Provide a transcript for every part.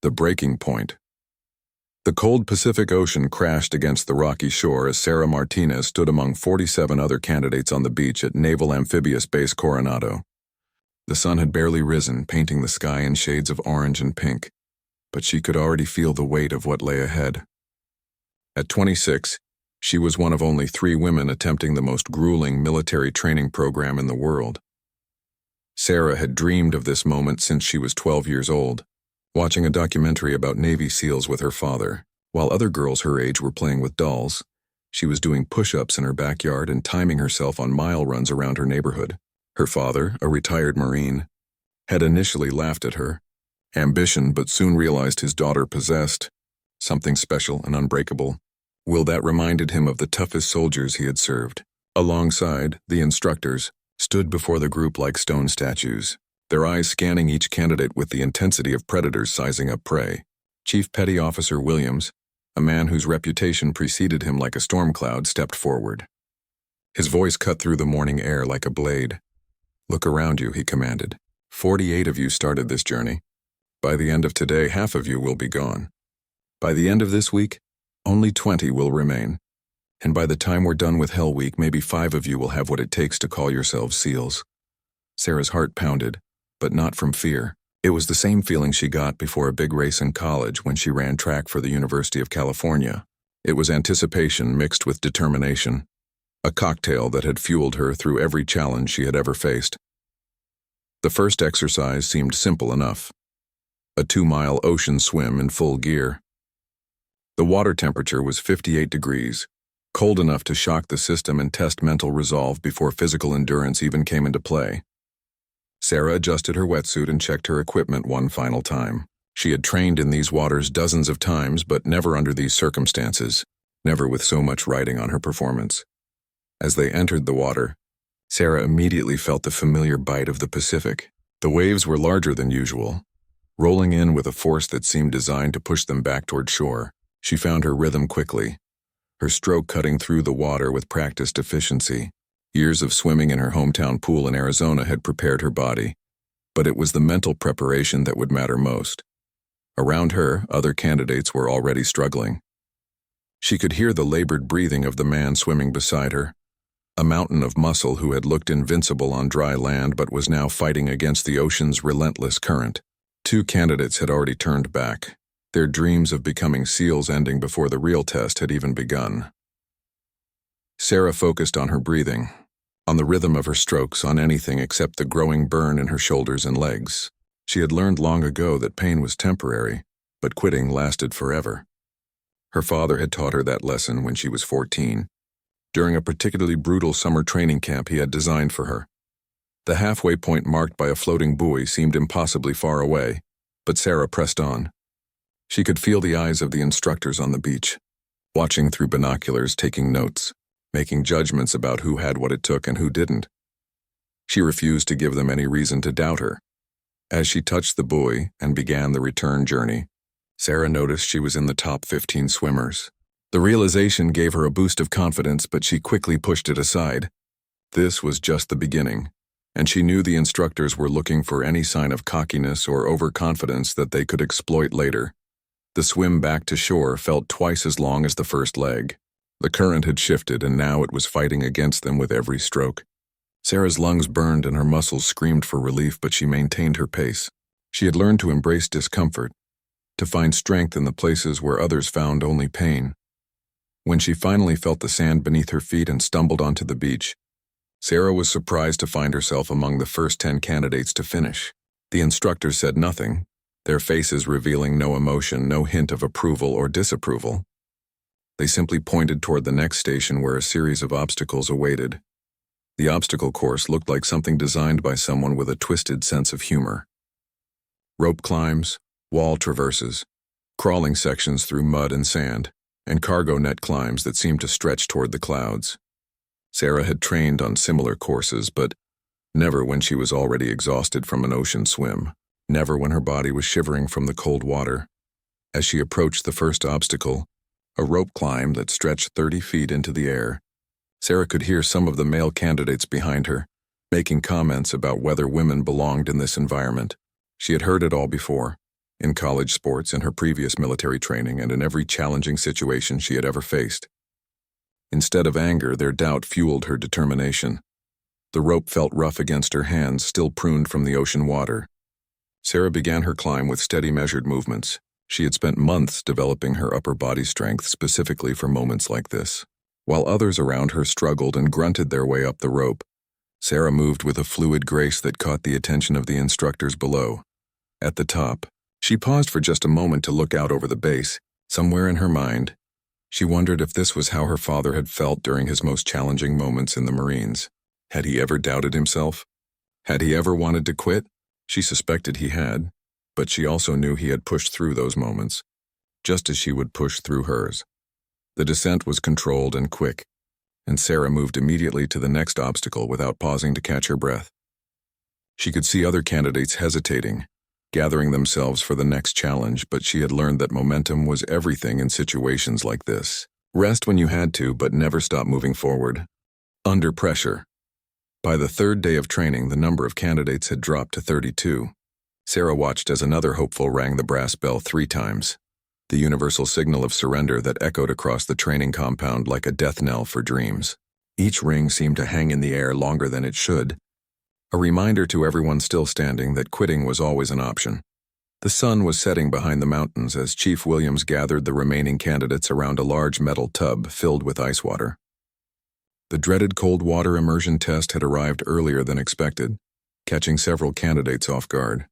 The breaking point. The cold Pacific Ocean crashed against the rocky shore as Sarah Martinez stood among 47 other candidates on the beach at Naval Amphibious Base Coronado. The sun had barely risen, painting the sky in shades of orange and pink, but she could already feel the weight of what lay ahead. At 26, she was one of only 3 women attempting the most grueling military training program in the world. Sarah had dreamed of this moment since she was 12 years old, watching a documentary about Navy SEALs with her father. While other girls her age were playing with dolls, she was doing push-ups in her backyard and timing herself on mile runs around her neighborhood. Her father, a retired Marine, had initially laughed at her ambition, but soon realized his daughter possessed something special and unbreakable. Will that reminded him of the toughest soldiers he had served. Alongside, the instructors stood before the group like stone statues, their eyes scanning each candidate with the intensity of predators sizing up prey. Chief Petty Officer Williams, a man whose reputation preceded him like a storm cloud, stepped forward. His voice cut through the morning air like a blade. "Look around you," he commanded. 48 of you started this journey. By the end of today, half of you will be gone. By the end of this week, only 20 will remain. And by the time we're done with Hell Week, maybe 5 of you will have what it takes to call yourselves SEALs. Sarah's heart pounded, but not from fear. It was the same feeling she got before a big race in college when she ran track for the University of California. It was anticipation mixed with determination, a cocktail that had fueled her through every challenge she had ever faced. The first exercise seemed simple enough. A 2-mile ocean swim in full gear. The water temperature was 58 degrees, cold enough to shock the system and test mental resolve before physical endurance even came into play. Sarah adjusted her wetsuit and checked her equipment one final time. She had trained in these waters dozens of times, but never under these circumstances, never with so much riding on her performance. As they entered the water, Sarah immediately felt the familiar bite of the Pacific. The waves were larger than usual, rolling in with a force that seemed designed to push them back toward shore. She found her rhythm quickly, her stroke cutting through the water with practiced efficiency. Years of swimming in her hometown pool in Arizona had prepared her body, but it was the mental preparation that would matter most. Around her, other candidates were already struggling. She could hear the labored breathing of the man swimming beside her, a mountain of muscle who had looked invincible on dry land but was now fighting against the ocean's relentless current. 2 candidates had already turned back, their dreams of becoming SEALs ending before the real test had even begun. Sarah focused on her breathing, on the rhythm of her strokes, on anything except the growing burn in her shoulders and legs. She had learned long ago that pain was temporary, but quitting lasted forever. Her father had taught her that lesson when she was 14, during a particularly brutal summer training camp he had designed for her. The halfway point marked by a floating buoy seemed impossibly far away, but Sarah pressed on. She could feel the eyes of the instructors on the beach, watching through binoculars, taking notes, making judgments about who had what it took and who didn't. She refused to give them any reason to doubt her. As she touched the buoy and began the return journey, Sarah noticed she was in the top 15 swimmers. The realization gave her a boost of confidence, but she quickly pushed it aside. This was just the beginning, and she knew the instructors were looking for any sign of cockiness or overconfidence that they could exploit later. The swim back to shore felt twice as long as the first leg. The current had shifted, and now it was fighting against them with every stroke. Sarah's lungs burned and her muscles screamed for relief, but she maintained her pace. She had learned to embrace discomfort, to find strength in the places where others found only pain. When she finally felt the sand beneath her feet and stumbled onto the beach, Sarah was surprised to find herself among the first 10 candidates to finish. The instructors said nothing, their faces revealing no emotion, no hint of approval or disapproval. They simply pointed toward the next station where a series of obstacles awaited. The obstacle course looked like something designed by someone with a twisted sense of humor. Rope climbs, wall traverses, crawling sections through mud and sand, and cargo net climbs that seemed to stretch toward the clouds. Sarah had trained on similar courses, but never when she was already exhausted from an ocean swim, never when her body was shivering from the cold water. As she approached the first obstacle, a rope climb that stretched 30 feet into the air, Sarah could hear some of the male candidates behind her, making comments about whether women belonged in this environment. She had heard it all before. in college sports, in her previous military training, and in every challenging situation she had ever faced. Instead of anger, their doubt fueled her determination. The rope felt rough against her hands, still pruned from the ocean water. Sarah began her climb with steady, measured movements. She had spent months developing her upper body strength specifically for moments like this. While others around her struggled and grunted their way up the rope, Sarah moved with a fluid grace that caught the attention of the instructors below. At the top, she paused for just a moment to look out over the base. Somewhere in her mind, she wondered if this was how her father had felt during his most challenging moments in the Marines. Had he ever doubted himself? Had he ever wanted to quit? She suspected he had, but she also knew he had pushed through those moments, just as she would push through hers. The descent was controlled and quick, and Sarah moved immediately to the next obstacle without pausing to catch her breath. She could see other candidates hesitating, gathering themselves for the next challenge, but she had learned that momentum was everything in situations like this. Rest when you had to, but never stop moving forward. Under pressure. By the third day of training, the number of candidates had dropped to 32. Sarah watched as another hopeful rang the brass bell 3 times, the universal signal of surrender that echoed across the training compound like a death knell for dreams. Each ring seemed to hang in the air longer than it should, a reminder to everyone still standing that quitting was always an option. The sun was setting behind the mountains as Chief Williams gathered the remaining candidates around a large metal tub filled with ice water. The dreaded cold water immersion test had arrived earlier than expected, catching several candidates off guard.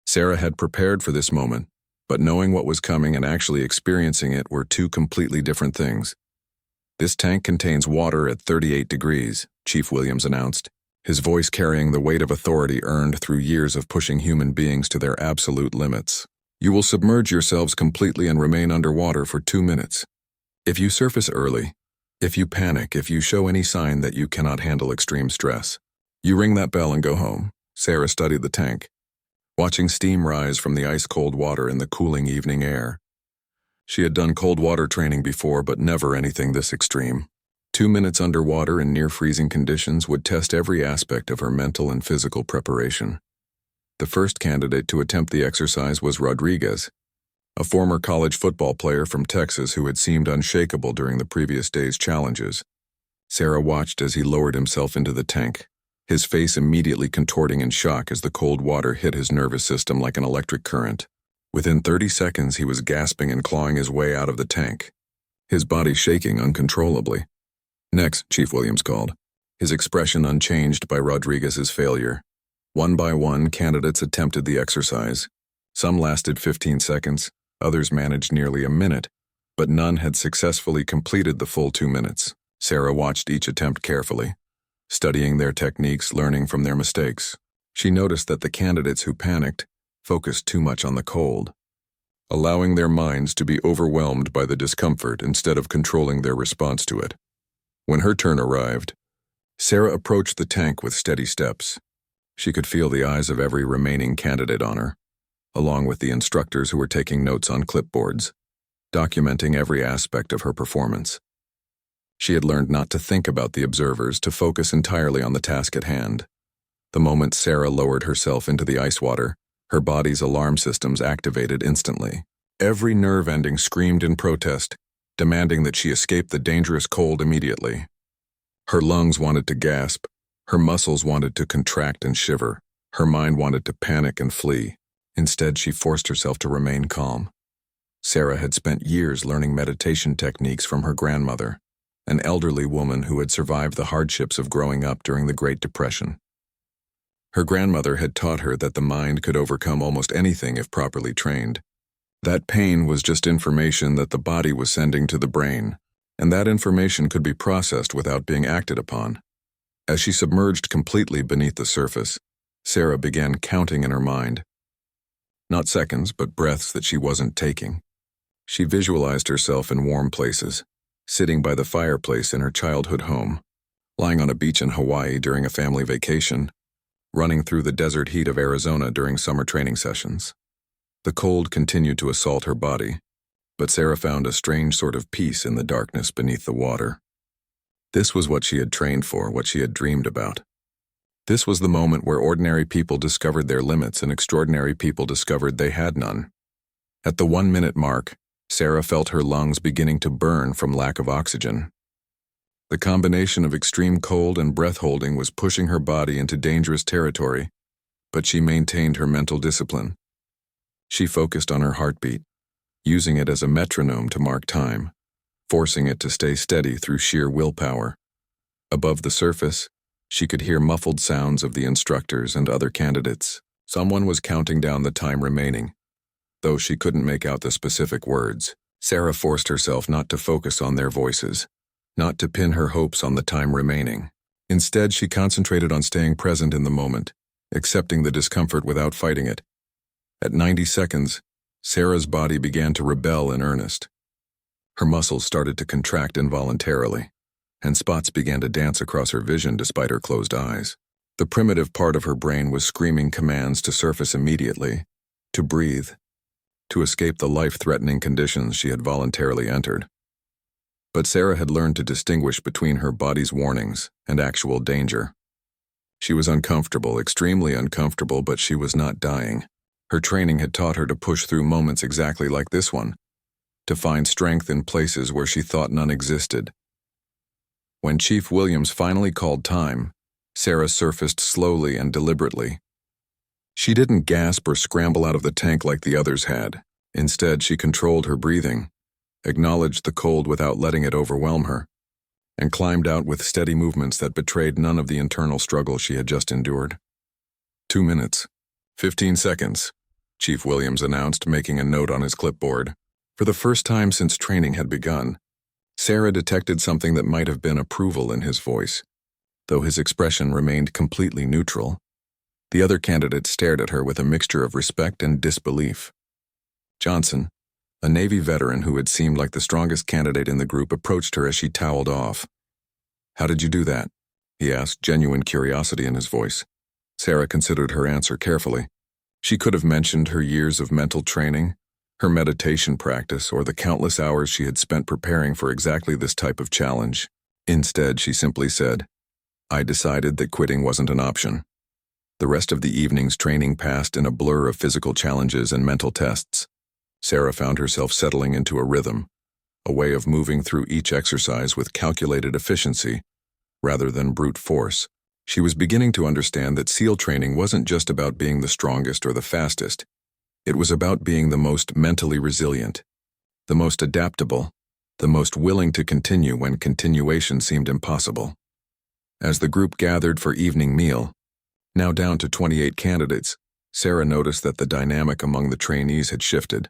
Sarah had prepared for this moment, but knowing what was coming and actually experiencing it were 2 completely different things. "This tank contains water at 38 degrees, Chief Williams announced, his voice carrying the weight of authority earned through years of pushing human beings to their absolute limits. "You will submerge yourselves completely and remain underwater for 2 minutes. If you surface early, if you panic, if you show any sign that you cannot handle extreme stress, you ring that bell and go home." Sarah studied the tank, watching steam rise from the ice-cold water in the cooling evening air. She had done cold water training before, but never anything this extreme. 2 minutes underwater in near-freezing conditions would test every aspect of her mental and physical preparation. The first candidate to attempt the exercise was Rodriguez, a former college football player from Texas who had seemed unshakable during the previous day's challenges. Sarah watched as he lowered himself into the tank, his face immediately contorting in shock as the cold water hit his nervous system like an electric current. Within 30 seconds, he was gasping and clawing his way out of the tank, his body shaking uncontrollably. "Next," Chief Williams called, his expression unchanged by Rodriguez's failure. One by one, candidates attempted the exercise. Some lasted 15 seconds, others managed nearly a minute, but none had successfully completed the full 2 minutes. Sarah watched each attempt carefully, studying their techniques, learning from their mistakes. She noticed that the candidates who panicked focused too much on the cold, allowing their minds to be overwhelmed by the discomfort instead of controlling their response to it. When her turn arrived, Sarah approached the tank with steady steps. She could feel the eyes of every remaining candidate on her, along with the instructors who were taking notes on clipboards, documenting every aspect of her performance. She had learned not to think about the observers, to focus entirely on the task at hand. The moment Sarah lowered herself into the ice water, her body's alarm systems activated instantly. Every nerve ending screamed in protest, demanding that she escape the dangerous cold immediately. Her lungs wanted to gasp, her muscles wanted to contract and shiver, her mind wanted to panic and flee. Instead, she forced herself to remain calm. Sarah had spent years learning meditation techniques from her grandmother, an elderly woman who had survived the hardships of growing up during the Great Depression. Her grandmother had taught her that the mind could overcome almost anything if properly trained. That pain was just information that the body was sending to the brain, and that information could be processed without being acted upon. As she submerged completely beneath the surface, Sarah began counting in her mind. Not seconds, but breaths that she wasn't taking. She visualized herself in warm places, sitting by the fireplace in her childhood home, lying on a beach in Hawaii during a family vacation, running through the desert heat of Arizona during summer training sessions. The cold continued to assault her body, but Sarah found a strange sort of peace in the darkness beneath the water. This was what she had trained for, what she had dreamed about. This was the moment where ordinary people discovered their limits and extraordinary people discovered they had none. At the 1-minute mark, Sarah felt her lungs beginning to burn from lack of oxygen. The combination of extreme cold and breath-holding was pushing her body into dangerous territory, but she maintained her mental discipline. She focused on her heartbeat, using it as a metronome to mark time, forcing it to stay steady through sheer willpower. Above the surface, she could hear muffled sounds of the instructors and other candidates. Someone was counting down the time remaining. Though she couldn't make out the specific words, Sarah forced herself not to focus on their voices, not to pin her hopes on the time remaining. Instead, she concentrated on staying present in the moment, accepting the discomfort without fighting it. At 90 seconds, Sarah's body began to rebel in earnest. Her muscles started to contract involuntarily, and spots began to dance across her vision despite her closed eyes. The primitive part of her brain was screaming commands to surface immediately, to breathe, to escape the life-threatening conditions she had voluntarily entered. But Sarah had learned to distinguish between her body's warnings and actual danger. She was uncomfortable, extremely uncomfortable, but she was not dying. Her training had taught her to push through moments exactly like this one, to find strength in places where she thought none existed. When Chief Williams finally called time, Sarah surfaced slowly and deliberately. She didn't gasp or scramble out of the tank like the others had. Instead, she controlled her breathing, acknowledged the cold without letting it overwhelm her, and climbed out with steady movements that betrayed none of the internal struggle she had just endured. 2 minutes. 15 seconds, Chief Williams announced, making a note on his clipboard. For the first time since training had begun, Sarah detected something that might have been approval in his voice, though his expression remained completely neutral. The other candidates stared at her with a mixture of respect and disbelief. Johnson, a Navy veteran who had seemed like the strongest candidate in the group, approached her as she toweled off. "How did you do that?" he asked, genuine curiosity in his voice. Sarah considered her answer carefully. She could have mentioned her years of mental training, her meditation practice, or the countless hours she had spent preparing for exactly this type of challenge. Instead, she simply said, "I decided that quitting wasn't an option." The rest of the evening's training passed in a blur of physical challenges and mental tests. Sarah found herself settling into a rhythm, a way of moving through each exercise with calculated efficiency, rather than brute force. She was beginning to understand that SEAL training wasn't just about being the strongest or the fastest. It was about being the most mentally resilient, the most adaptable, the most willing to continue when continuation seemed impossible. As the group gathered for evening meal, now down to 28 candidates, Sarah noticed that the dynamic among the trainees had shifted.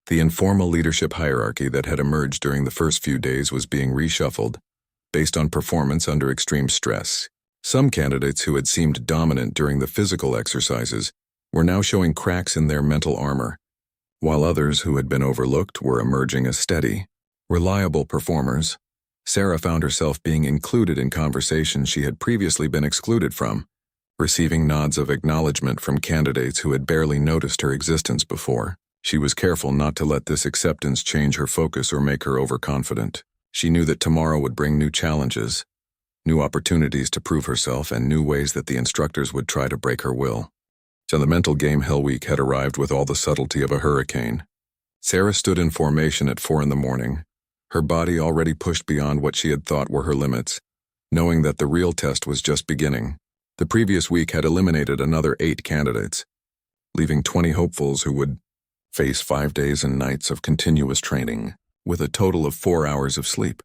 The informal leadership hierarchy that had emerged during the first few days was being reshuffled, based on performance under extreme stress. Some candidates who had seemed dominant during the physical exercises were now showing cracks in their mental armor, while others who had been overlooked were emerging as steady, reliable performers. Sarah found herself being included in conversations she had previously been excluded from, receiving nods of acknowledgement from candidates who had barely noticed her existence before. She was careful not to let this acceptance change her focus or make her overconfident. She knew that tomorrow would bring new challenges, new opportunities to prove herself, and new ways that the instructors would try to break her will. So the mental game Hell Week had arrived with all the subtlety of a hurricane. Sarah stood in formation at 4 a.m, her body already pushed beyond what she had thought were her limits, knowing that the real test was just beginning. The previous week had eliminated another 8 candidates, leaving 20 hopefuls who would face 5 days and nights of continuous training, with a total of 4 hours of sleep.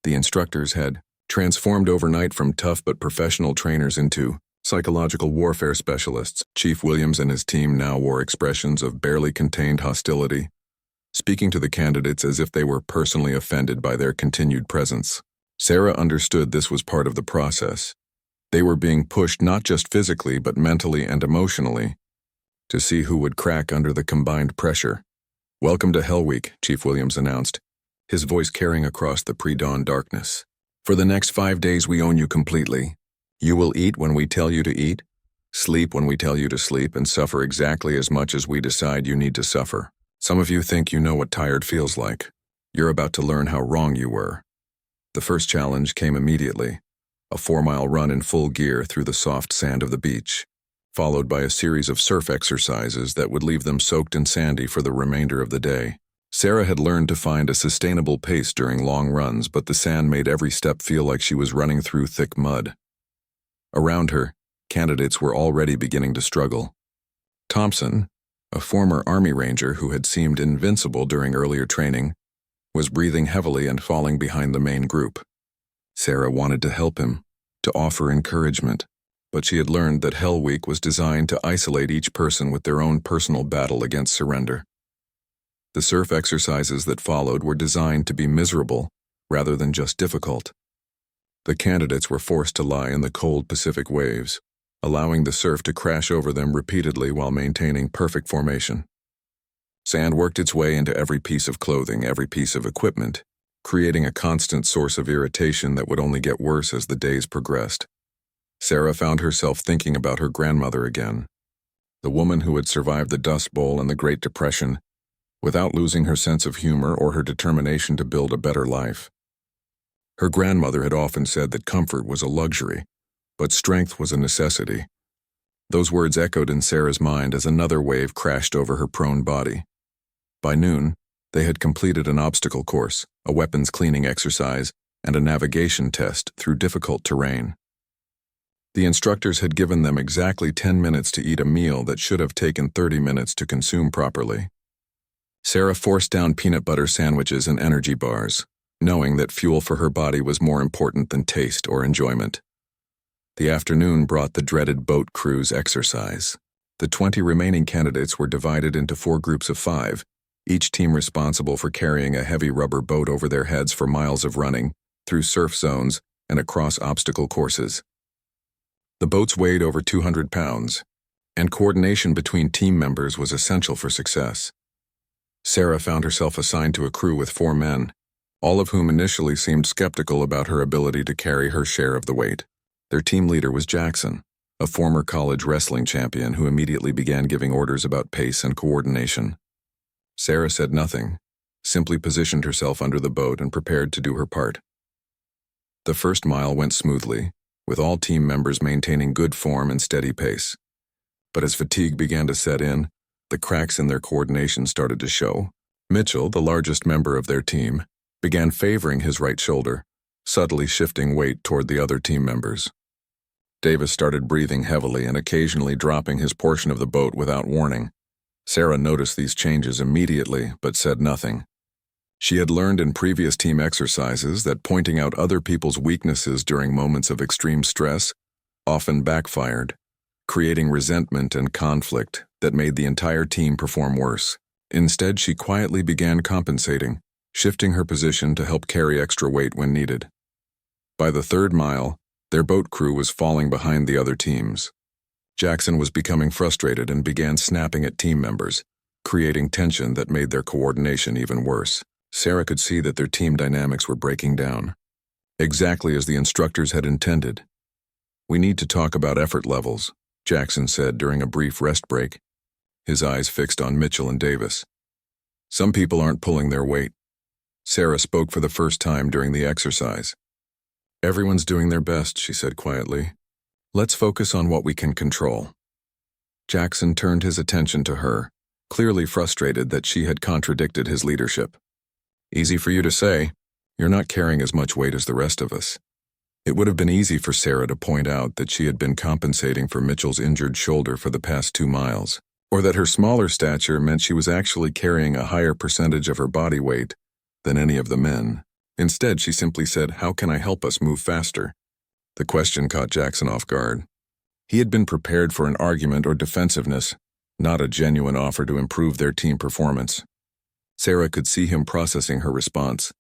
The instructors had transformed overnight from tough but professional trainers into psychological warfare specialists. Chief Williams and his team now wore expressions of barely contained hostility, speaking to the candidates as if they were personally offended by their continued presence. Sarah understood this was part of the process. They were being pushed not just physically but mentally and emotionally, to see who would crack under the combined pressure. "Welcome to Hell Week," Chief Williams announced, his voice carrying across the pre-dawn darkness. "For the next 5 days we own you completely. You will eat when we tell you to eat, sleep when we tell you to sleep, and suffer exactly as much as we decide you need to suffer. Some of you think you know what tired feels like. You're about to learn how wrong you were." The first challenge came immediately, a 4-mile run in full gear through the soft sand of the beach, followed by a series of surf exercises that would leave them soaked and sandy for the remainder of the day. Sarah had learned to find a sustainable pace during long runs, but the sand made every step feel like she was running through thick mud. Around her, candidates were already beginning to struggle. Thompson, a former Army Ranger who had seemed invincible during earlier training, was breathing heavily and falling behind the main group. Sarah wanted to help him, to offer encouragement, but she had learned that Hell Week was designed to isolate each person with their own personal battle against surrender. The surf exercises that followed were designed to be miserable rather than just difficult. The candidates were forced to lie in the cold Pacific waves, allowing the surf to crash over them repeatedly while maintaining perfect formation. Sand worked its way into every piece of clothing, every piece of equipment, creating a constant source of irritation that would only get worse as the days progressed. Sarah found herself thinking about her grandmother again, the woman who had survived the Dust Bowl and the Great Depression, without losing her sense of humor or her determination to build a better life. Her grandmother had often said that comfort was a luxury, but strength was a necessity. Those words echoed in Sarah's mind as another wave crashed over her prone body. By noon, they had completed an obstacle course, a weapons cleaning exercise, and a navigation test through difficult terrain. The instructors had given them exactly 10 minutes to eat a meal that should have taken 30 minutes to consume properly. Sarah forced down peanut butter sandwiches and energy bars, knowing that fuel for her body was more important than taste or enjoyment. The afternoon brought the dreaded boat cruise exercise. The 20 remaining candidates were divided into 4 groups of 5, each team responsible for carrying a heavy rubber boat over their heads for miles of running, through surf zones, and across obstacle courses. The boats weighed over 200 pounds, and coordination between team members was essential for success. Sarah found herself assigned to a crew with 4 men, all of whom initially seemed skeptical about her ability to carry her share of the weight. Their team leader was Jackson, a former college wrestling champion who immediately began giving orders about pace and coordination. Sarah said nothing, simply positioned herself under the boat and prepared to do her part. The first mile went smoothly, with all team members maintaining good form and steady pace. But as fatigue began to set in, the cracks in their coordination started to show. Mitchell, the largest member of their team, began favoring his right shoulder, subtly shifting weight toward the other team members. Davis started breathing heavily and occasionally dropping his portion of the boat without warning. Sarah noticed these changes immediately, but said nothing. She had learned in previous team exercises that pointing out other people's weaknesses during moments of extreme stress often backfired, creating resentment and conflict that made the entire team perform worse. Instead, she quietly began compensating, shifting her position to help carry extra weight when needed. By the 3rd mile, their boat crew was falling behind the other teams. Jackson was becoming frustrated and began snapping at team members, creating tension that made their coordination even worse. Sarah could see that their team dynamics were breaking down, exactly as the instructors had intended. "We need to talk about effort levels," Jackson said during a brief rest break, his eyes fixed on Mitchell and Davis. "Some people aren't pulling their weight." Sarah spoke for the first time during the exercise. "Everyone's doing their best," she said quietly. "Let's focus on what we can control." Jackson turned his attention to her, clearly frustrated that she had contradicted his leadership. "Easy for you to say. You're not carrying as much weight as the rest of us." It would have been easy for Sarah to point out that she had been compensating for Mitchell's injured shoulder for the past 2 miles, or that her smaller stature meant she was actually carrying a higher percentage of her body weight than any of the men. Instead, she simply said, "How can I help us move faster?" The question caught Jackson off guard. He had been prepared for an argument or defensiveness, not a genuine offer to improve their team performance. Sarah could see him processing her response,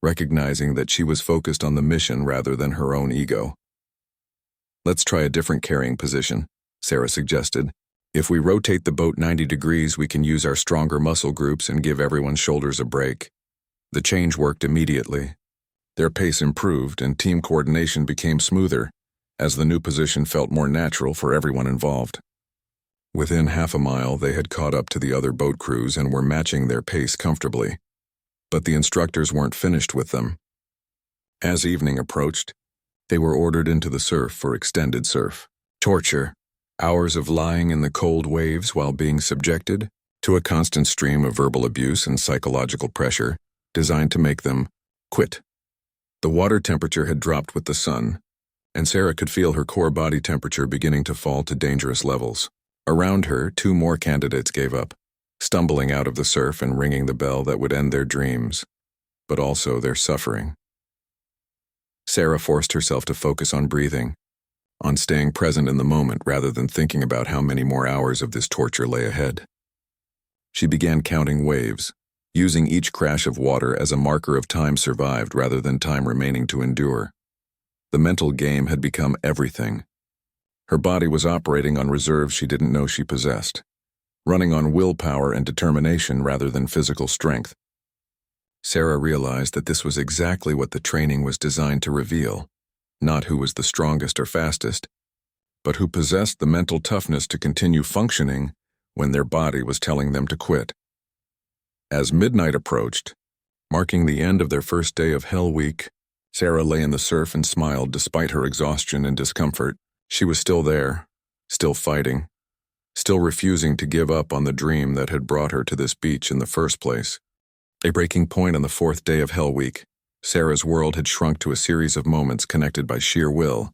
recognizing that she was focused on the mission rather than her own ego. "Let's try a different carrying position," Sarah suggested. "If we rotate the boat 90 degrees, we can use our stronger muscle groups and give everyone's shoulders a break." The change worked immediately. Their pace improved and team coordination became smoother, as the new position felt more natural for everyone involved. Within half a mile, they had caught up to the other boat crews and were matching their pace comfortably. But the instructors weren't finished with them. As evening approached, They were ordered into the surf for extended surf. Torture. Hours of lying in the cold waves while being subjected to a constant stream of verbal abuse and psychological pressure designed to make them quit. The water temperature had dropped with the sun, and Sarah could feel her core body temperature beginning to fall to dangerous levels. Around her, 2 more candidates gave up, stumbling out of the surf and ringing the bell that would end their dreams, but also their suffering. Sarah forced herself to focus on breathing, on staying present in the moment rather than thinking about how many more hours of this torture lay ahead. She began counting waves, using each crash of water as a marker of time survived rather than time remaining to endure. The mental game had become everything. Her body was operating on reserves she didn't know she possessed, running on willpower and determination rather than physical strength. Sarah realized that this was exactly what the training was designed to reveal, not who was the strongest or fastest, but who possessed the mental toughness to continue functioning when their body was telling them to quit. As midnight approached, marking the end of their first day of Hell Week, Sarah lay in the surf and smiled despite her exhaustion and discomfort. She was still there, still fighting, still refusing to give up on the dream that had brought her to this beach in the first place. A breaking point on the 4th day of Hell Week, Sarah's world had shrunk to a series of moments connected by sheer will.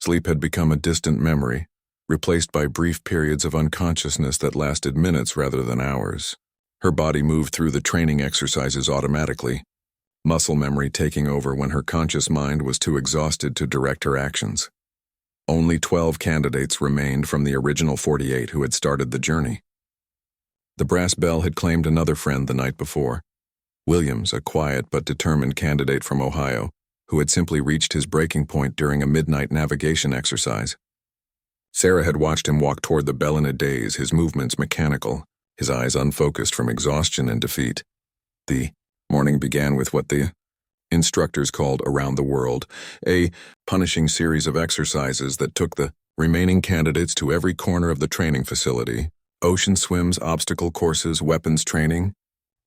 Sleep had become a distant memory, replaced by brief periods of unconsciousness that lasted minutes rather than hours. Her body moved through the training exercises automatically, muscle memory taking over when her conscious mind was too exhausted to direct her actions. Only 12 candidates remained from the original 48 who had started the journey. The brass bell had claimed another friend the night before. Williams, a quiet but determined candidate from Ohio, who had simply reached his breaking point during a midnight navigation exercise. Sarah had watched him walk toward the bell in a daze, his movements mechanical, his eyes unfocused from exhaustion and defeat. The morning began with what the instructors called Around the World, a punishing series of exercises that took the remaining candidates to every corner of the training facility: ocean swims, obstacle courses, weapons training,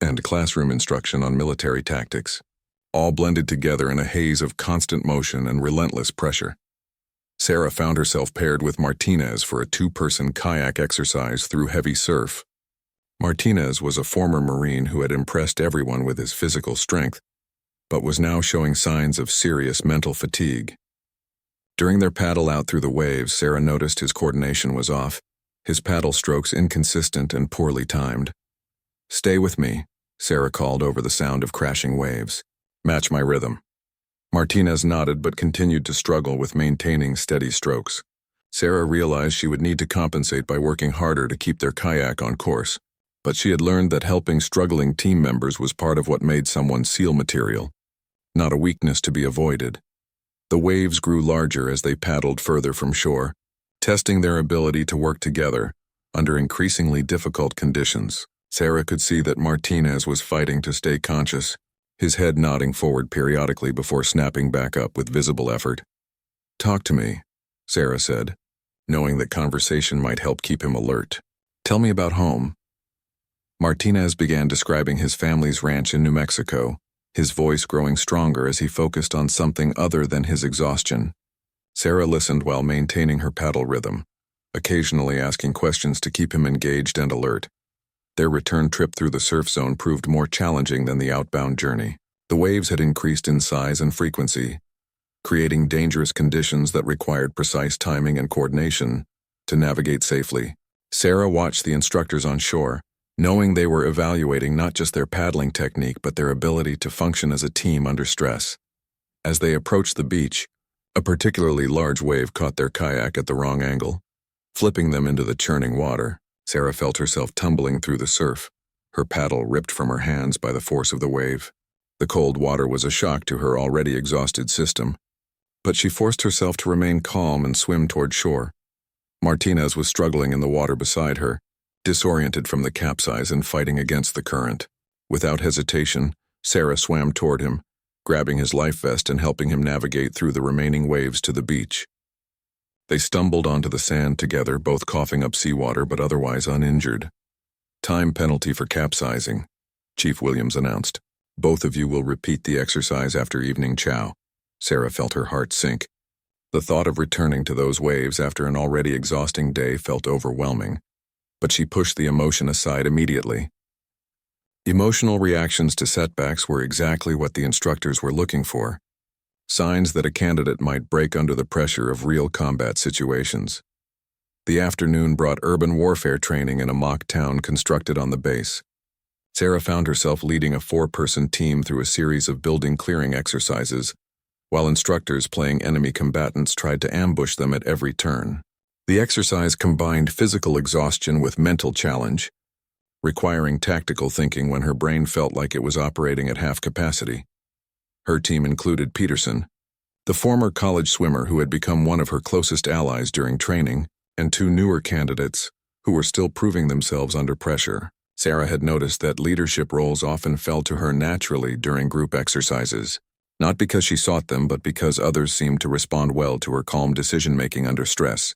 and classroom instruction on military tactics, all blended together in a haze of constant motion and relentless pressure. Sarah found herself paired with Martinez for a 2-person kayak exercise through heavy surf. Martinez was a former Marine who had impressed everyone with his physical strength, but was now showing signs of serious mental fatigue. During their paddle out through the waves, Sarah noticed his coordination was off, his paddle strokes inconsistent and poorly timed. "Stay with me," Sarah called over the sound of crashing waves. "Match my rhythm." Martinez nodded but continued to struggle with maintaining steady strokes. Sarah realized she would need to compensate by working harder to keep their kayak on course, but she had learned that helping struggling team members was part of what made someone SEAL material, not a weakness to be avoided. The waves grew larger as they paddled further from shore, testing their ability to work together under increasingly difficult conditions. Sarah could see that Martinez was fighting to stay conscious, his head nodding forward periodically before snapping back up with visible effort. "Talk to me," Sarah said, knowing that conversation might help keep him alert. "Tell me about home." Martinez began describing his family's ranch in New Mexico, his voice growing stronger as he focused on something other than his exhaustion. Sarah listened while maintaining her paddle rhythm, occasionally asking questions to keep him engaged and alert. Their return trip through the surf zone proved more challenging than the outbound journey. The waves had increased in size and frequency, creating dangerous conditions that required precise timing and coordination to navigate safely. Sarah watched the instructors on shore, knowing they were evaluating not just their paddling technique but their ability to function as a team under stress. As they approached the beach, a particularly large wave caught their kayak at the wrong angle, flipping them into the churning water. Sarah felt herself tumbling through the surf, her paddle ripped from her hands by the force of the wave. The cold water was a shock to her already exhausted system, but she forced herself to remain calm and swim toward shore. Martinez was struggling in the water beside her, disoriented from the capsize and fighting against the current. Without hesitation, Sarah swam toward him, grabbing his life vest and helping him navigate through the remaining waves to the beach. They stumbled onto the sand together, both coughing up seawater but otherwise uninjured. "Time penalty for capsizing," Chief Williams announced. "Both of you will repeat the exercise after evening chow." Sarah felt her heart sink. The thought of returning to those waves after an already exhausting day felt overwhelming, but she pushed the emotion aside immediately. Emotional reactions to setbacks were exactly what the instructors were looking for, signs that a candidate might break under the pressure of real combat situations. The afternoon brought urban warfare training in a mock town constructed on the base. Sarah found herself leading a 4-person team through a series of building clearing exercises, while instructors playing enemy combatants tried to ambush them at every turn. The exercise combined physical exhaustion with mental challenge, requiring tactical thinking when her brain felt like it was operating at half capacity. Her team included Peterson, the former college swimmer who had become one of her closest allies during training, and 2 newer candidates who were still proving themselves under pressure. Sarah had noticed that leadership roles often fell to her naturally during group exercises, not because she sought them, but because others seemed to respond well to her calm decision-making under stress.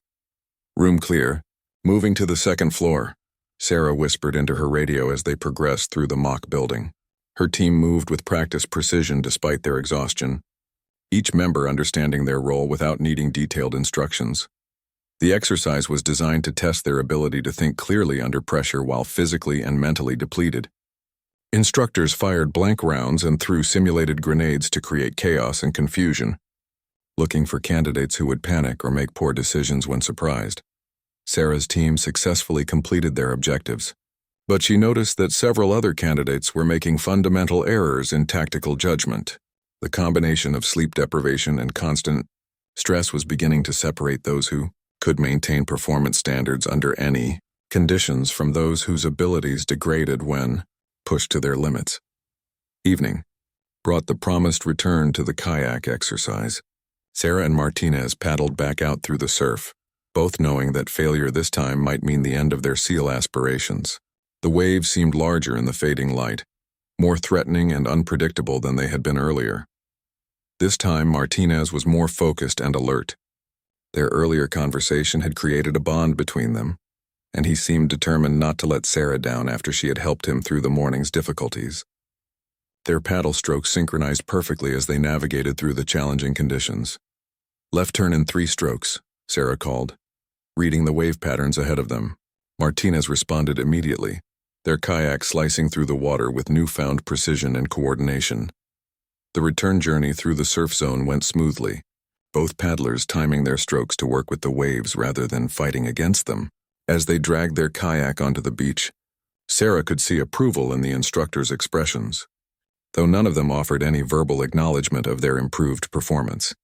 "Room clear. Moving to the 2nd floor," Sarah whispered into her radio as they progressed through the mock building. Her team moved with practiced precision despite their exhaustion, each member understanding their role without needing detailed instructions. The exercise was designed to test their ability to think clearly under pressure while physically and mentally depleted. Instructors fired blank rounds and threw simulated grenades to create chaos and confusion, looking for candidates who would panic or make poor decisions when surprised. Sarah's team successfully completed their objectives, but she noticed that several other candidates were making fundamental errors in tactical judgment. The combination of sleep deprivation and constant stress was beginning to separate those who could maintain performance standards under any conditions from those whose abilities degraded when pushed to their limits. Evening brought the promised return to the kayak exercise. Sarah and Martinez paddled back out through the surf, both knowing that failure this time might mean the end of their SEAL aspirations. The waves seemed larger in the fading light, more threatening and unpredictable than they had been earlier. This time, Martinez was more focused and alert. Their earlier conversation had created a bond between them, and he seemed determined not to let Sarah down after she had helped him through the morning's difficulties. Their paddle strokes synchronized perfectly as they navigated through the challenging conditions. "Left turn in 3 strokes," Sarah called, reading the wave patterns ahead of them. Martinez responded immediately, their kayak slicing through the water with newfound precision and coordination. The return journey through the surf zone went smoothly, both paddlers timing their strokes to work with the waves rather than fighting against them. As they dragged their kayak onto the beach, Sarah could see approval in the instructors' expressions, though none of them offered any verbal acknowledgement of their improved performance.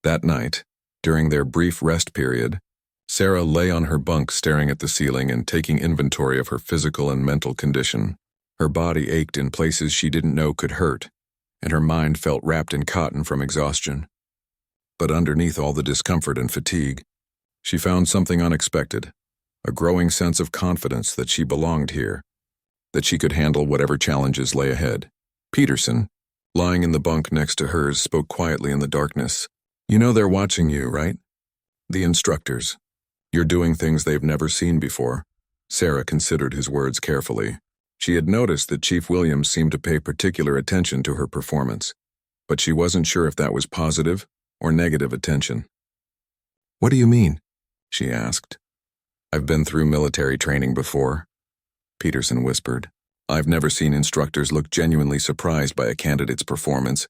That night, during their brief rest period, Sarah lay on her bunk staring at the ceiling and taking inventory of her physical and mental condition. Her body ached in places she didn't know could hurt, and her mind felt wrapped in cotton from exhaustion. But underneath all the discomfort and fatigue, she found something unexpected, a growing sense of confidence that she belonged here, that she could handle whatever challenges lay ahead. Peterson, lying in the bunk next to hers, spoke quietly in the darkness. "You know they're watching you, right? The instructors. You're doing things they've never seen before." Sarah considered his words carefully. She had noticed that Chief Williams seemed to pay particular attention to her performance, but she wasn't sure if that was positive or negative attention. "What do you mean?" she asked. "I've been through military training before," Peterson whispered. "I've never seen instructors look genuinely surprised by a candidate's performance,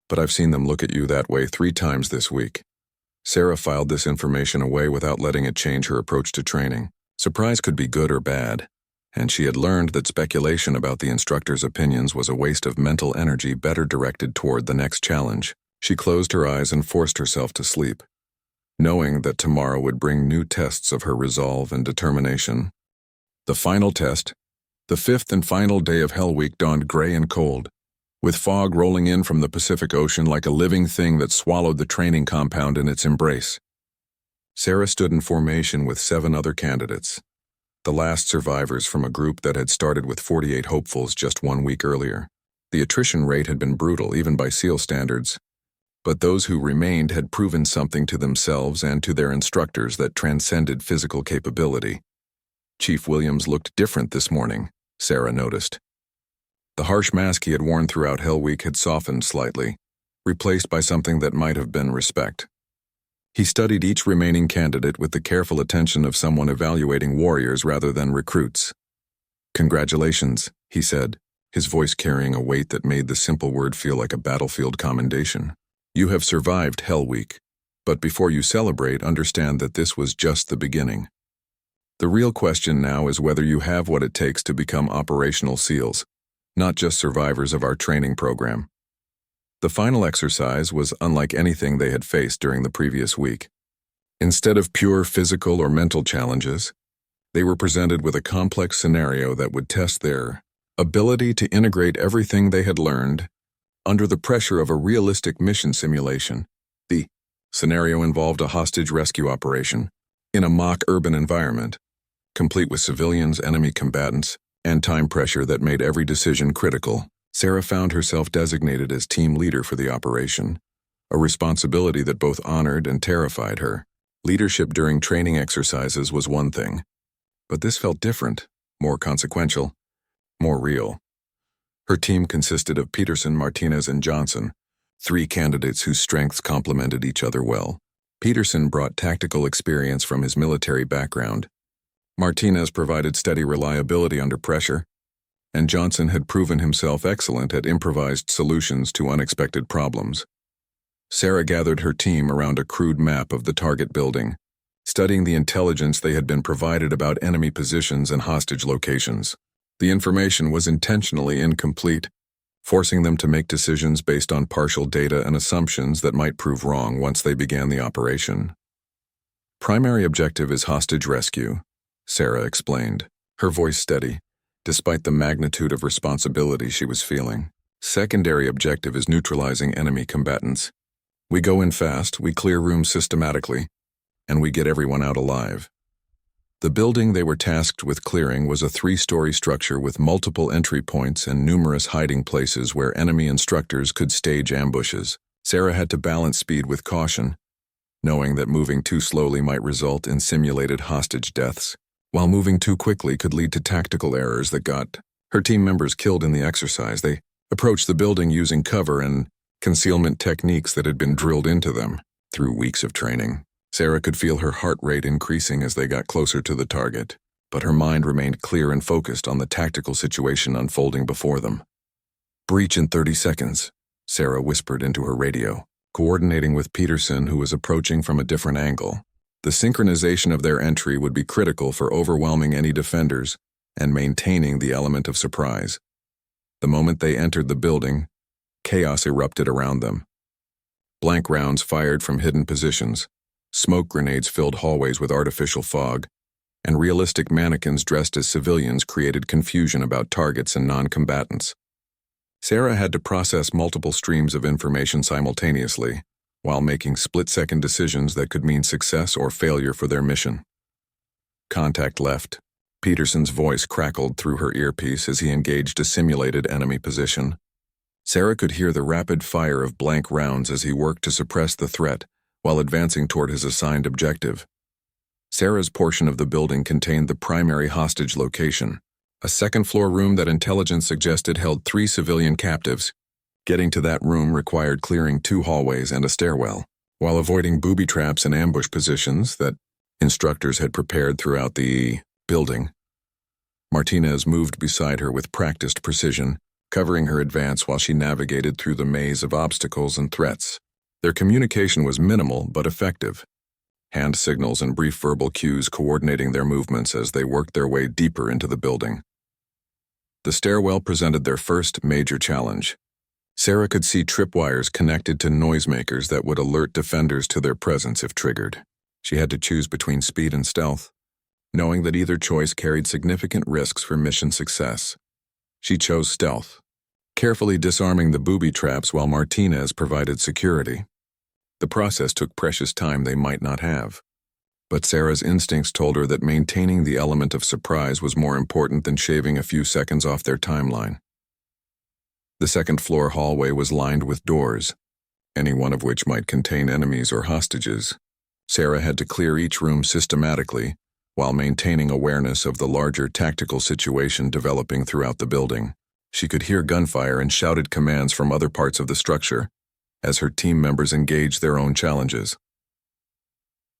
but I've seen them look at you that way 3 times this week." Sarah filed this information away without letting it change her approach to training. Surprise could be good or bad, and she had learned that speculation about the instructor's opinions was a waste of mental energy better directed toward the next challenge. She closed her eyes and forced herself to sleep, knowing that tomorrow would bring new tests of her resolve and determination. The final test, the 5th and final day of Hell Week, dawned gray and cold, with fog rolling in from the Pacific Ocean like a living thing that swallowed the training compound in its embrace. Sarah stood in formation with 7 other candidates, the last survivors from a group that had started with 48 hopefuls just 1 week earlier. The attrition rate had been brutal, even by SEAL standards, but those who remained had proven something to themselves and to their instructors that transcended physical capability. Chief Williams looked different this morning, Sarah noticed. The harsh mask he had worn throughout Hell Week had softened slightly, replaced by something that might have been respect. He studied each remaining candidate with the careful attention of someone evaluating warriors rather than recruits. "Congratulations," he said, his voice carrying a weight that made the simple word feel like a battlefield commendation. "You have survived Hell Week, but before you celebrate, understand that this was just the beginning. The real question now is whether you have what it takes to become operational SEALs, not just survivors of our training program." The final exercise was unlike anything they had faced during the previous week. Instead of pure physical or mental challenges, they were presented with a complex scenario that would test their ability to integrate everything they had learned under the pressure of a realistic mission simulation. The scenario involved a hostage rescue operation in a mock urban environment, complete with civilians, enemy combatants, and time pressure that made every decision critical. Sarah found herself designated as team leader for the operation, a responsibility that both honored and terrified her. Leadership during training exercises was one thing, but this felt different, more consequential, more real. Her team consisted of Peterson, Martinez, and Johnson, three candidates whose strengths complemented each other well. Peterson brought tactical experience from his military background. Martinez provided steady reliability under pressure, and Johnson had proven himself excellent at improvised solutions to unexpected problems. Sarah gathered her team around a crude map of the target building, studying the intelligence they had been provided about enemy positions and hostage locations. The information was intentionally incomplete, forcing them to make decisions based on partial data and assumptions that might prove wrong once they began the operation. "Primary objective is hostage rescue," Sarah explained, her voice steady, despite the magnitude of responsibility she was feeling. "Secondary objective is neutralizing enemy combatants. We go in fast, we clear rooms systematically, and we get everyone out alive." The building they were tasked with clearing was a 3-story structure with multiple entry points and numerous hiding places where enemy instructors could stage ambushes. Sarah had to balance speed with caution, knowing that moving too slowly might result in simulated hostage deaths, while moving too quickly could lead to tactical errors that got her team members killed in the exercise. They approached the building using cover and concealment techniques that had been drilled into them through weeks of training. Sarah could feel her heart rate increasing as they got closer to the target, but her mind remained clear and focused on the tactical situation unfolding before them. "Breach in 30 seconds, Sarah whispered into her radio, coordinating with Peterson, who was approaching from a different angle. The synchronization of their entry would be critical for overwhelming any defenders and maintaining the element of surprise. The moment they entered the building, chaos erupted around them. Blank rounds fired from hidden positions, smoke grenades filled hallways with artificial fog, and realistic mannequins dressed as civilians created confusion about targets and non-combatants. Sarah had to process multiple streams of information simultaneously, while making split-second decisions that could mean success or failure for their mission. Contact left. Peterson's voice crackled through her earpiece as he engaged a simulated enemy position. Sarah could hear the rapid fire of blank rounds as he worked to suppress the threat while advancing toward his assigned objective. Sarah's portion of the building contained the primary hostage location, a second-floor room that intelligence suggested held 3 civilian captives. Getting to that room required clearing 2 hallways and a stairwell, while avoiding booby traps and ambush positions that instructors had prepared throughout the building. Martinez moved beside her with practiced precision, covering her advance while she navigated through the maze of obstacles and threats. Their communication was minimal but effective. Hand signals and brief verbal cues coordinating their movements as they worked their way deeper into the building. The stairwell presented their first major challenge. Sarah could see tripwires connected to noisemakers that would alert defenders to their presence if triggered. She had to choose between speed and stealth, knowing that either choice carried significant risks for mission success. She chose stealth, carefully disarming the booby traps while Martinez provided security. The process took precious time they might not have, but Sarah's instincts told her that maintaining the element of surprise was more important than shaving a few seconds off their timeline. The second-floor hallway was lined with doors, any one of which might contain enemies or hostages. Sarah had to clear each room systematically, while maintaining awareness of the larger tactical situation developing throughout the building. She could hear gunfire and shouted commands from other parts of the structure, as her team members engaged their own challenges.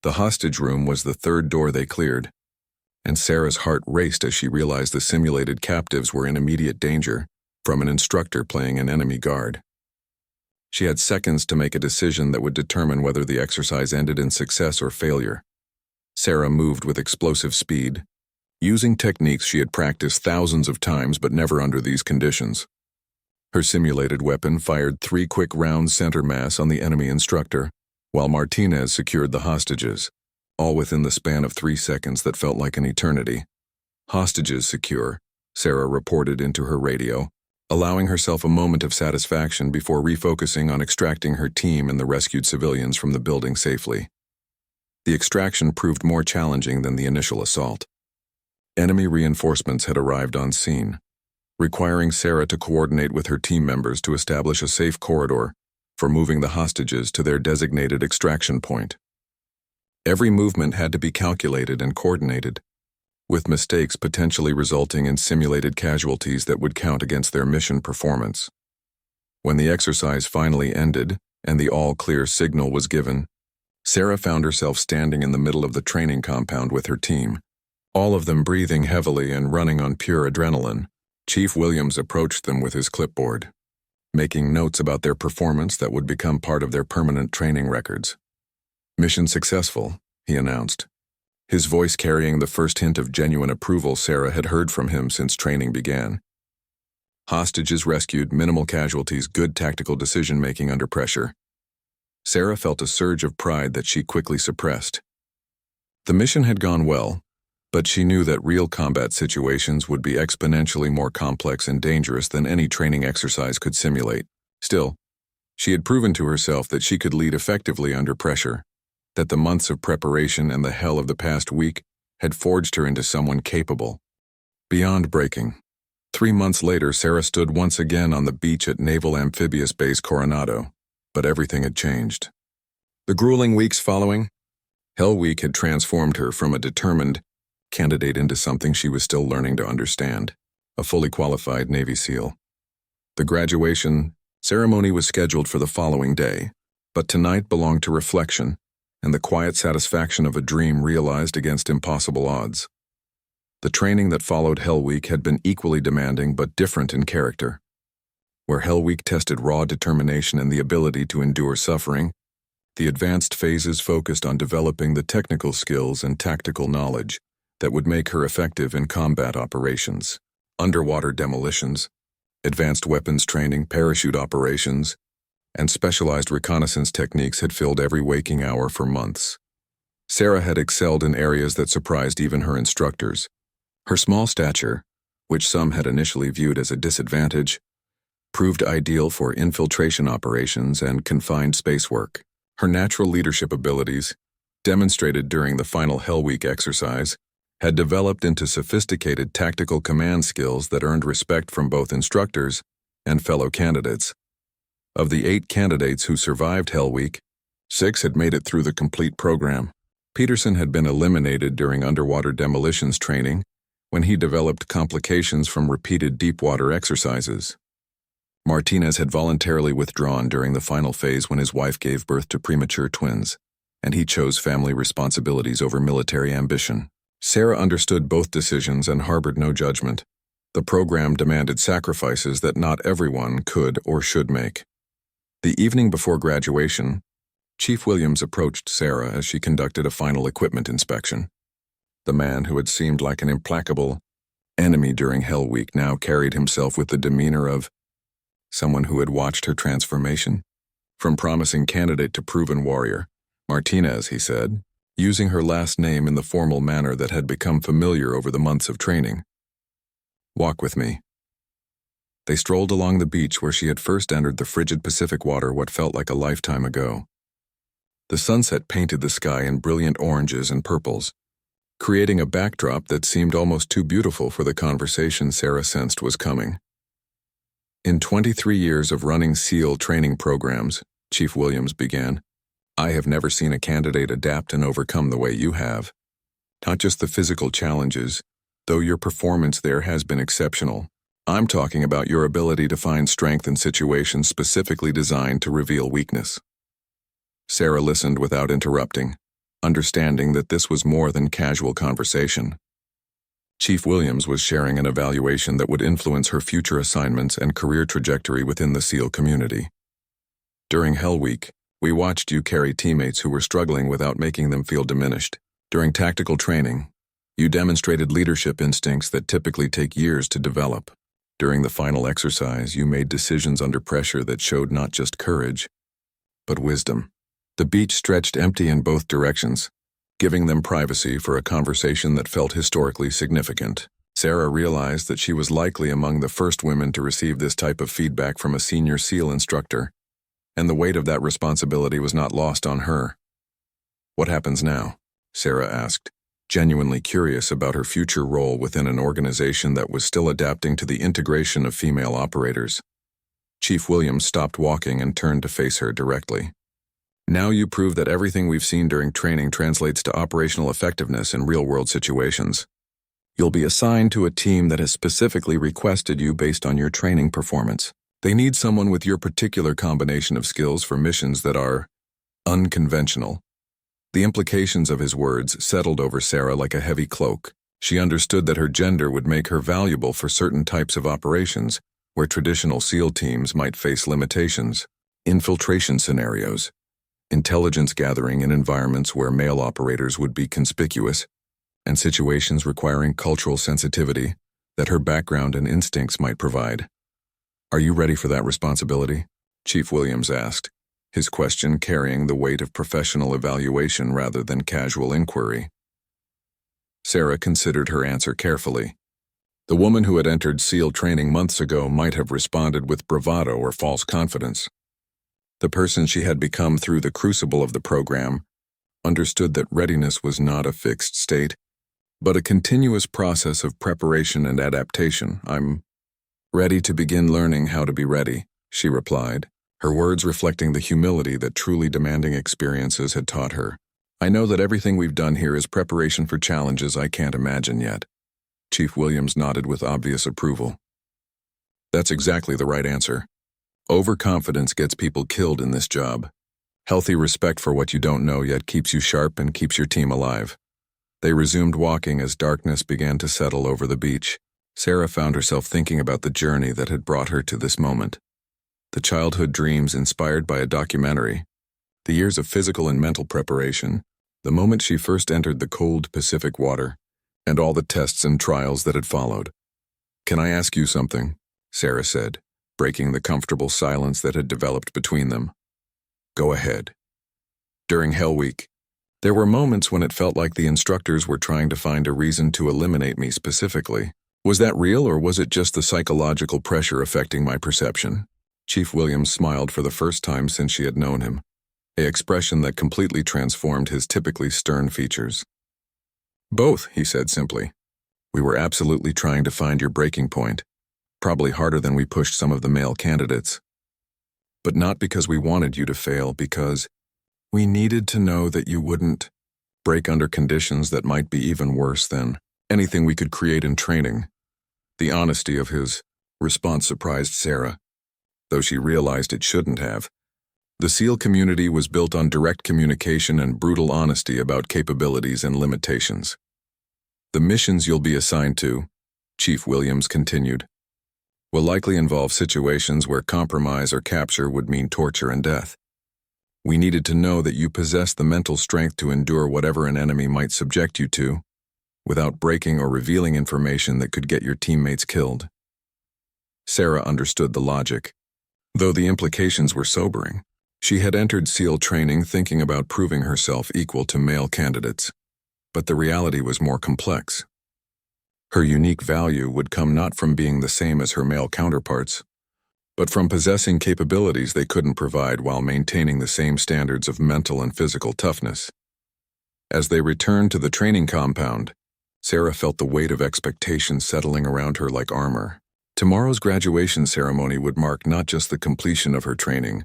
The hostage room was the third door they cleared, and Sarah's heart raced as she realized the simulated captives were in immediate danger from an instructor playing an enemy guard. She had seconds to make a decision that would determine whether the exercise ended in success or failure. Sarah moved with explosive speed, using techniques she had practiced thousands of times but never under these conditions. Her simulated weapon fired 3 quick rounds center mass on the enemy instructor, while Martinez secured the hostages, all within the span of 3 seconds that felt like an eternity. "Hostages secure," Sarah reported into her radio, allowing herself a moment of satisfaction before refocusing on extracting her team and the rescued civilians from the building safely. The extraction proved more challenging than the initial assault. Enemy reinforcements had arrived on scene, requiring Sarah to coordinate with her team members to establish a safe corridor for moving the hostages to their designated extraction point. Every movement had to be calculated and coordinated, with mistakes potentially resulting in simulated casualties that would count against their mission performance. When the exercise finally ended and the all-clear signal was given, Sarah found herself standing in the middle of the training compound with her team, all of them breathing heavily and running on pure adrenaline. Chief Williams approached them with his clipboard, making notes about their performance that would become part of their permanent training records. "Mission successful," he announced, his voice carrying the first hint of genuine approval Sarah had heard from him since training began. "Hostages rescued, minimal casualties, good tactical decision-making under pressure." Sarah felt a surge of pride that she quickly suppressed. The mission had gone well, but she knew that real combat situations would be exponentially more complex and dangerous than any training exercise could simulate. Still, she had proven to herself that she could lead effectively under pressure, that the months of preparation and the hell of the past week had forged her into someone capable. Beyond breaking. 3 months later, Sarah stood once again on the beach at Naval Amphibious Base Coronado, but everything had changed. The grueling weeks following, Hell Week had transformed her from a determined candidate into something she was still learning to understand, a fully qualified Navy SEAL. The graduation ceremony was scheduled for the following day, but tonight belonged to reflection and the quiet satisfaction of a dream realized against impossible odds. The training that followed Hell Week had been equally demanding but different in character. Where Hell Week tested raw determination and the ability to endure suffering, the advanced phases focused on developing the technical skills and tactical knowledge that would make her effective in combat operations, underwater demolitions, advanced weapons training, parachute operations, and specialized reconnaissance techniques had filled every waking hour for months. Sarah had excelled in areas that surprised even her instructors. Her small stature, which some had initially viewed as a disadvantage, proved ideal for infiltration operations and confined space work. Her natural leadership abilities, demonstrated during the final Hell Week exercise, had developed into sophisticated tactical command skills that earned respect from both instructors and fellow candidates. Of the 8 candidates who survived Hell Week, 6 had made it through the complete program. Peterson had been eliminated during underwater demolitions training when he developed complications from repeated deep-water exercises. Martinez had voluntarily withdrawn during the final phase when his wife gave birth to premature twins, and he chose family responsibilities over military ambition. Sarah understood both decisions and harbored no judgment. The program demanded sacrifices that not everyone could or should make. The evening before graduation, Chief Williams approached Sarah as she conducted a final equipment inspection. The man who had seemed like an implacable enemy during Hell Week now carried himself with the demeanor of someone who had watched her transformation. From promising candidate to proven warrior, Martinez, he said, using her last name in the formal manner that had become familiar over the months of training. "Walk with me." They strolled along the beach where she had first entered the frigid Pacific water what felt like a lifetime ago. The sunset painted the sky in brilliant oranges and purples, creating a backdrop that seemed almost too beautiful for the conversation Sarah sensed was coming. "In 23 years of running SEAL training programs," Chief Williams began, "I have never seen a candidate adapt and overcome the way you have. Not just the physical challenges, though your performance there has been exceptional. I'm talking about your ability to find strength in situations specifically designed to reveal weakness." Sarah listened without interrupting, understanding that this was more than casual conversation. Chief Williams was sharing an evaluation that would influence her future assignments and career trajectory within the SEAL community. During Hell Week, we watched you carry teammates who were struggling without making them feel diminished. During tactical training, you demonstrated leadership instincts that typically take years to develop. During the final exercise, you made decisions under pressure that showed not just courage, but wisdom. The beach stretched empty in both directions, giving them privacy for a conversation that felt historically significant. Sarah realized that she was likely among the first women to receive this type of feedback from a senior SEAL instructor, and the weight of that responsibility was not lost on her. "What happens now?" Sarah asked, genuinely curious about her future role within an organization that was still adapting to the integration of female operators. Chief Williams stopped walking and turned to face her directly. "Now you prove that everything we've seen during training translates to operational effectiveness in real-world situations. You'll be assigned to a team that has specifically requested you based on your training performance. They need someone with your particular combination of skills for missions that are unconventional." The implications of his words settled over Sarah like a heavy cloak. She understood that her gender would make her valuable for certain types of operations, where traditional SEAL teams might face limitations. Infiltration scenarios, intelligence gathering in environments where male operators would be conspicuous, and situations requiring cultural sensitivity that her background and instincts might provide. "Are you ready for that responsibility?" Chief Williams asked, his question carrying the weight of professional evaluation rather than casual inquiry. Sarah considered her answer carefully. The woman who had entered SEAL training months ago might have responded with bravado or false confidence. The person she had become through the crucible of the program understood that readiness was not a fixed state, but a continuous process of preparation and adaptation. "I'm ready to begin learning how to be ready," she replied, her words reflecting the humility that truly demanding experiences had taught her. "I know that everything we've done here is preparation for challenges I can't imagine yet." Chief Williams nodded with obvious approval. "That's exactly the right answer. Overconfidence gets people killed in this job. Healthy respect for what you don't know yet keeps you sharp and keeps your team alive." They resumed walking as darkness began to settle over the beach. Sarah found herself thinking about the journey that had brought her to this moment. The childhood dreams inspired by a documentary, the years of physical and mental preparation, the moment she first entered the cold Pacific water, and all the tests and trials that had followed. "Can I ask you something?" Sarah said, breaking the comfortable silence that had developed between them. "Go ahead." During Hell Week, there were moments when it felt like the instructors were trying to find a reason to eliminate me specifically. Was that real, or was it just the psychological pressure affecting my perception? Chief Williams smiled for the first time since she had known him, an expression that completely transformed his typically stern features. "Both," he said simply. "We were absolutely trying to find your breaking point. Probably harder than we pushed some of the male candidates. But not because we wanted you to fail, because we needed to know that you wouldn't break under conditions that might be even worse than anything we could create in training." The honesty of his response surprised Sarah, though she realized it shouldn't have. The SEAL community was built on direct communication and brutal honesty about capabilities and limitations. "The missions you'll be assigned to," Chief Williams continued, "will likely involve situations where compromise or capture would mean torture and death. We needed to know that you possess the mental strength to endure whatever an enemy might subject you to, without breaking or revealing information that could get your teammates killed." Sarah understood the logic, though the implications were sobering. She had entered SEAL training thinking about proving herself equal to male candidates, but the reality was more complex. Her unique value would come not from being the same as her male counterparts, but from possessing capabilities they couldn't provide while maintaining the same standards of mental and physical toughness. As they returned to the training compound, Sarah felt the weight of expectation settling around her like armor. Tomorrow's graduation ceremony would mark not just the completion of her training,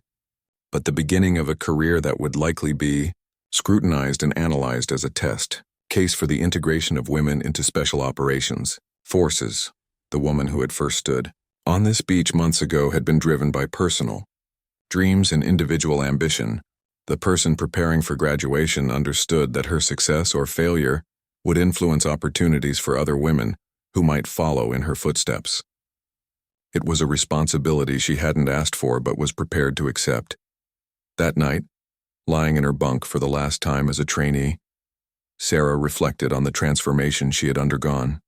but the beginning of a career that would likely be scrutinized and analyzed as a test case for the integration of women into special operations forces. The woman who had first stood on this beach months ago had been driven by personal dreams and individual ambition, The person preparing for graduation understood that her success or failure would influence opportunities for other women who might follow in her footsteps. It was a responsibility she hadn't asked for but was prepared to accept. That night, lying in her bunk for the last time as a trainee, Sarah reflected on the transformation she had undergone.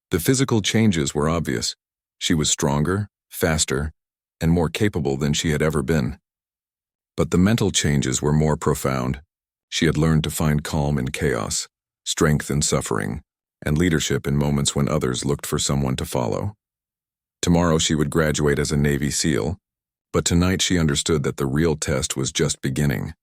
The physical changes were obvious. She was stronger, faster, and more capable than she had ever been. But the mental changes were more profound. She had learned to find calm in chaos, strength in suffering, and leadership in moments when others looked for someone to follow. Tomorrow she would graduate as a Navy SEAL, but tonight she understood that the real test was just beginning.